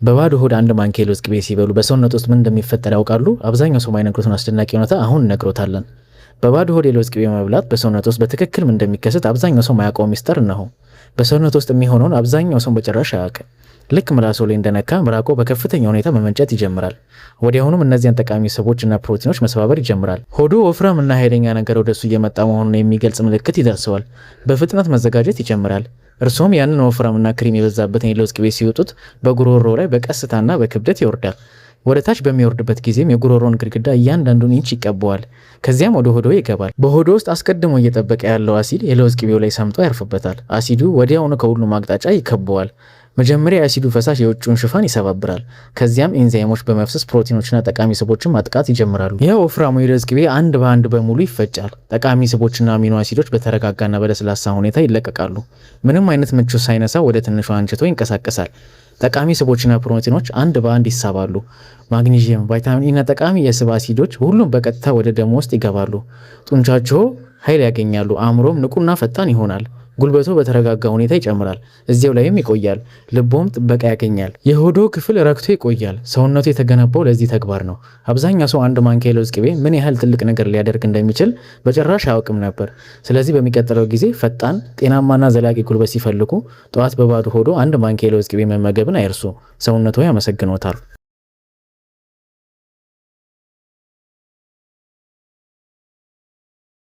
በባዶ ሆድ አንድ ማንኪያ የለውዝ ቅቤ ሲበሉ በሰውነት ውስጥ ምን እንደሚፈጠር ያውቃሉ? አብዛኛው ሰው የማይነግሩትን አስደናቂ እውነታ አሁን እነግሮታለን። በባዶ ሆድ የለውዝ ቅቤ መብላት በሰውነት ውስጥ በትክክል ምን እንደሚከሰት አብዛኛው ሰው ማያውቀው ሚስጥር እነሆ። በሰውነት ውስጥ የሚሆነውን አብዛኛው ሰው በጭራሽ አያውቅም። ልክ ምላሶ ላይ እንደነካ ምራቆ በከፍተኛ ሁኔታ መመንጨት ይጀምራል። ወዲያውኑም እነዚያን ጠቃሚ ስቦችና ፕሮቲኖች መስባበር ይጀምራል። ሆዱ ወፍራም እና ኃይለኛ ነገር ወደሱ እየመጣ መሆኑን የሚገልጽ ምልክት ይደርሰዋል። በፍጥነት መዘጋጀት ይጀምራል። እርሱም ያንን ወፍራምና ክሪም የበዛበትን የለውዝ ቅቤ ሲወጡት በጉሮሮ ላይ በቀስታና በክብደት ይወርዳል። ወደ ታች በሚወርድበት ጊዜም የጉሮሮን ግድግዳ እያንዳንዱን ኢንች ይቀበዋል። ከዚያም ወደ ሆዶ ይገባል። በሆዶ ውስጥ አስቀድሞ እየጠበቀ ያለው አሲድ የለውዝ ቅቤው ላይ ሰምጦ ያርፍበታል። አሲዱ ወዲያውኑ ከሁሉም አቅጣጫ ይከበዋል። መጀመሪያ የአሲዱ ፈሳሽ የውጭውን ሽፋን ይሰባብራል። ከዚያም ኤንዛይሞች በመፍሰስ ፕሮቲኖችና ጠቃሚ ስቦችን ማጥቃት ይጀምራሉ። ይህ ወፍራሙ የለውዝ ቅቤ አንድ በአንድ በሙሉ ይፈጫል። ጠቃሚ ስቦችና አሚኖ አሲዶች በተረጋጋና በለስላሳ ሁኔታ ይለቀቃሉ። ምንም አይነት ምቾት ሳይነሳ ወደ ትንሿ አንጀቶ ይንቀሳቀሳል። ጠቃሚ ስቦችና ፕሮቲኖች አንድ በአንድ ይሳባሉ። ማግኒዥየም፣ ቫይታሚን እና ጠቃሚ የስብ አሲዶች ሁሉም በቀጥታ ወደ ደም ውስጥ ይገባሉ። ጡንቻቸው ኃይል ያገኛሉ። አእምሮም ንቁና ፈጣን ይሆናል። ጉልበቱ በተረጋጋ ሁኔታ ይጨምራል። እዚያው ላይም ይቆያል። ልቦም ጥበቃ ያገኛል። የሆዶ ክፍል ረክቶ ይቆያል። ሰውነቱ የተገነባው ለዚህ ተግባር ነው። አብዛኛው ሰው አንድ ማንኪያ የለውዝ ቅቤ ምን ያህል ትልቅ ነገር ሊያደርግ እንደሚችል በጭራሽ አያውቅም ነበር። ስለዚህ በሚቀጥለው ጊዜ ፈጣን፣ ጤናማና ዘላቂ ጉልበት ሲፈልጉ ጠዋት በባዶ ሆዶ አንድ ማንኪያ የለውዝ ቅቤ መመገብን አይርሱ። ሰውነቱ ያመሰግኖታል።